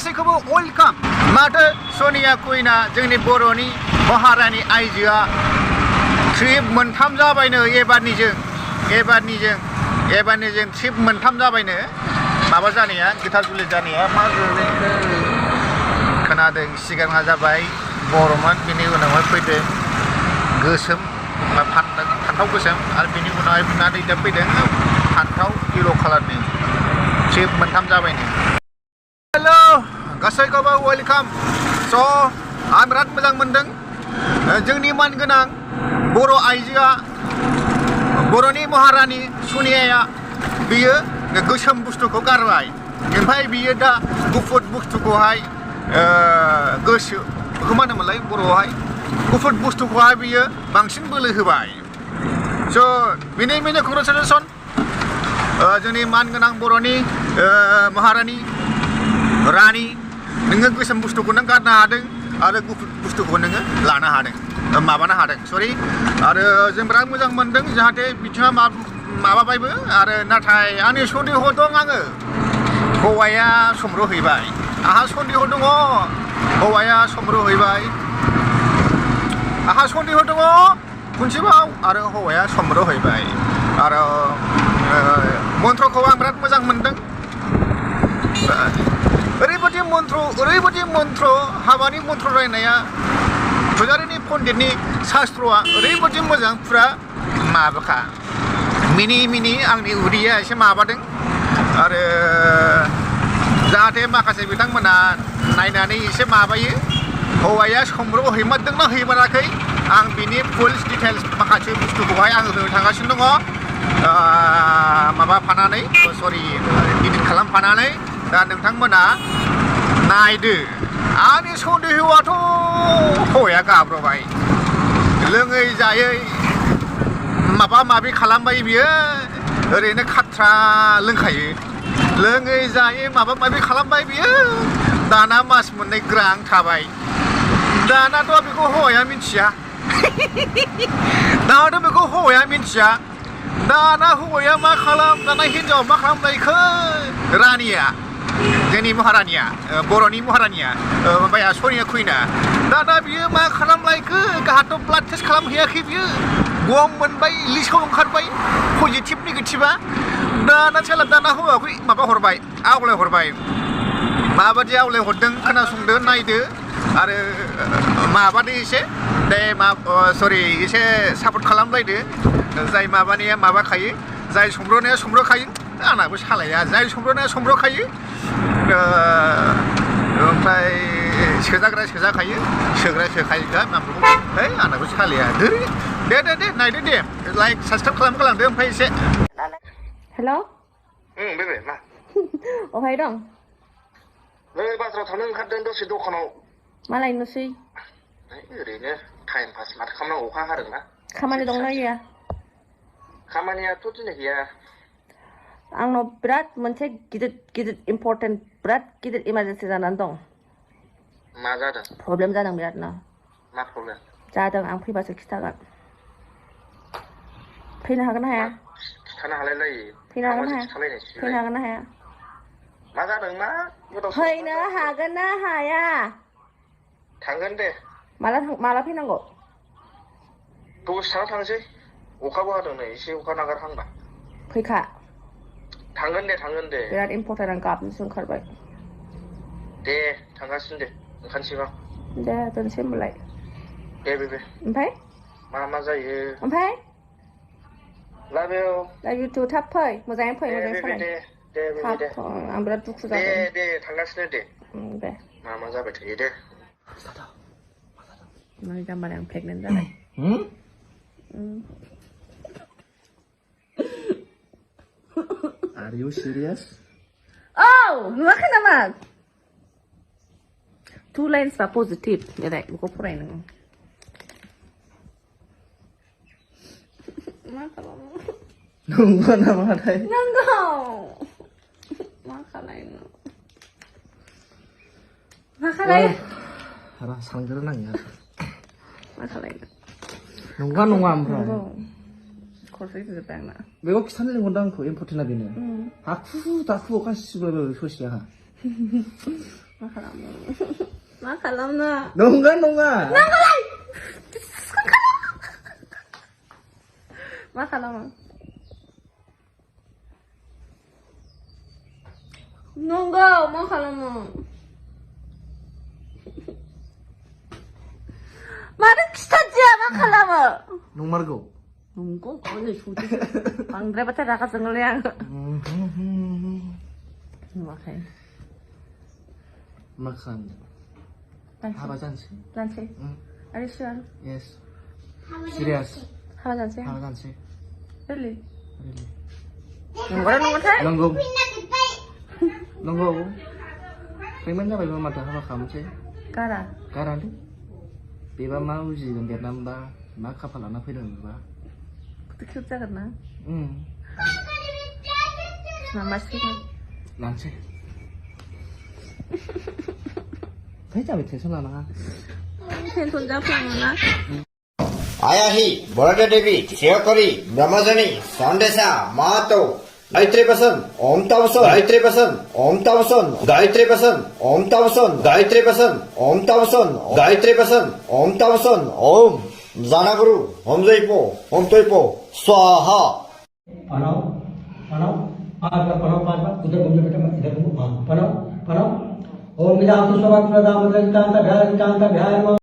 गासैखौबो वेलकाम माथो सनिया कुइना जोंनि बर'नि महारानि आइजोआ ट्रिप मोनथाम जाबायनो एबारनिजों ट्रिप मोनथाम जाबायनो माबा जानाया गिटार जुलि जानाया मा गोलैखो खोनादों सिगाङा जाबाय बर'मोन बिनि उनावहाय फैदों गोसोम फान्थाव गोसोम आरो बिनि उनावहाय बुंनानै दा फैदों फान्थाव येल' कालारनि ट्रिप मोनथाम जाबायनो हेल' गासैखौबो वेलकाम स' आं बिराद मोजां मोनदों जोंनि मानगोनां बर' आइजोआ बर'नि महारानि सनियाया बियो गोसोम बुस्थुखौ गारबाय ओमफ्राय बियो दा गुफुर बुस्थुखौहाय गोसो बेखौ मा होनोमोनलाय बर'आवहाय गुफुर बुस्थुखौहाय बियो बांसिन बोलो होबाय स' बेनि कंग्रेचुलेसन जोंनि मानगोनां बर'नि महारानि रानि नोङो गोसोम बुस्थुखौ नों गारनो हादों आरो गुफुर बुस्थुखौ नोङो लानो हादों माबानो हादों सरि आरो जों बिराद मोजां मोनदों जाहाथे बिथिङा माबाबायबो आरो नाथाय आंनि सन्देह दं आङो हौवाया समरहैबाय आंहा सन्देह दङ हौवाया समरहैबाय आंहा सन्देह दङ खनसेबाव आरो हौवाया समरहैबाय आरो मन्त्रखौ आं बिराद मोजां मोनदों ओरैबायदि मन्त्र हाबानि मन्त्र रायनाया फुजारिनि पन्डितनि शास्त्रआ ओरैबायदि मोजां फुरा माबाखा मिनि आंनि उदैया एसे माबादों आरो जाहाथे माखासे बिथांमोना नायनानै एसे माबायो हौवाया समर हैमारदोंना हैमाराखै आं बिनि फुल डिटेल्स माखासे बुस्थुखौहाय आं होनो थांगासिनो दङ माबाफानानै सरि इडिट खालामफानानै दा नोंथांमोना नायदो आंनि सन्देहआथ' हौवाया गाब्रबाय लोङै जायै माबा माबि खालामबाय बियो ओरैनो खाथ्रा लोंखायो लोङै जायै माबा माबि खालामबाय बियो दाना मास मोननै ग्रां थाबाय दानाथ' बेखौ हौवाया मिथिया दाना हौवाया मा खालाम दाना हिन्जावा मा खालामनायखो रानिया जोंनि महारानिया बर'नि महारानिया माबाया सनिया कुइना दाना बियो मा खालामलायखो गाहाथ' ब्लाड टेस्ट खालामहैयाखै बियो गम मोनबाय लिस्टआव ओंखारबाय पजिटिभ नेगेटिभा दाना हौवाखौ माबा हरबाय आवलायहरबाय माबादि आवलायहरदों खोनासंदो नायदो आरो माबादो एसे दे सरि एसे सापर्ट खालामलायदो जाय माबानाया माबाखायो जाय समब्रनाया समब्रखायो आंनाबो सालाया जाय समब्रनाया समब्रखायो ओमफ्राय सोजाग्रा सोजाखायो सोग्रा सोखायोखा माबाखौ है आंनाबो सालाया दे नायदो दे लाइक साबसक्राइब खालामगालांदो ओमफ्राय एसे हेल' बेबे मा अहाय दं नै बाजाराव थांनो ओंखारदों दसे दखानाव मा लायनोसै ओरैनो टाइम पास माथो खालामनांगौ अखा हादोंना खामानि दंना गैया खामानियाथ' दिनै गैया आंनाव बिराद मोनसे गिदिर इम्पर्टेन्ट बिराद गिदिर इमारजेन्सि जानानै दं मा जादों प्रब्लेम जादों बिरादनो मा प्रब्लेम जादों आं फैबासो खिथागोन फैनो हागोन ना हाया खिथानो हालायलायो फैनो हागोन ना हाया मा जादों मा फैनो हागोन ना हाया थांगोन दे माला फैनांगौ दसे थाना थांसै अखाबो हादों नै एसे अखा नागारहांबा फैखा थांगोन दे बिराद इम्पर्टेन्ट आं गाबनोसो ओंखारबाय दे थांगासिनो दे ओंखारसैबा दे दोनसै होनबालाय दे बेबे ओमफ्राय मा जायो ओमफ्राय लाभ इउ टु थाब फै मोजाङै फै मोजाङै सालाय दे आं बिराद दुखु जादों दे थांगासिनो दे दे मा जाबाय थायो दे नै जाम्बालाय आं प्रेगनेन्ट जाबाय Are you serious? नुवाखै नामा 2 lines बा पजिटिभ देलाय बेखौ फराय नोङो मा खालामो नंगौ नामाथाय नंगौ मा खालायनो र' सानग्रोनांगोन मा खालायनो नंगौ नङा ओमफ्राय खर'सो गिदिरबाय आंना बेखौ खिथानो लिंहरदों आंखौ इम्पर्टेन्टआ बेनो हाखु दाखु गासिबो ससेया मा खालामो मा खालामनो नंगौ नङा मा खालामो नंगौ मा खालामो मानो खिथादिया मा खालामो नंमारगौ नंगौ ओरै सौदो बांद्रायबाथाय रागा जोङोलै आङो नुवाखै मा खालामनो हाबा जानोसै जानोसै Are you sure? yes serious हाबा जानोसै हाबा जानोसै really really नंगौना नङाथाय नंगौ नंगौ पेमेन्ट जाबायबा माथो हाबा खालामनोसै गारा गारालै बेबा मा उजिगोन देरनानैबा मा खाफाल लाना फैदों बेबा खेब जागोन ना उम मामासिगोन लानोसै है जाबाय टेनसन लानाङा टेनसन जाफ्लाङो ना आयाही बरदा देवी शेयकरी ब्रह्मजनी सौंडेसा मातो गायत्री बसन ओम तावसन गायत्री बसन ओम तावसन गायत्री बसन ओम तावसन गायत्री बसन ओम तावसन गायत्री बसन ओम तावसन ओम जानागुरु ओम जयपो ओम तोयपो स्वाहा पनाओ पनाओ पांच बार पनाओ पांच बार उधर घूमने बेटा इधर घूमो हाँ पनाओ पनाओ ओम विदातु स्वभाव प्रदाम कांता बिहार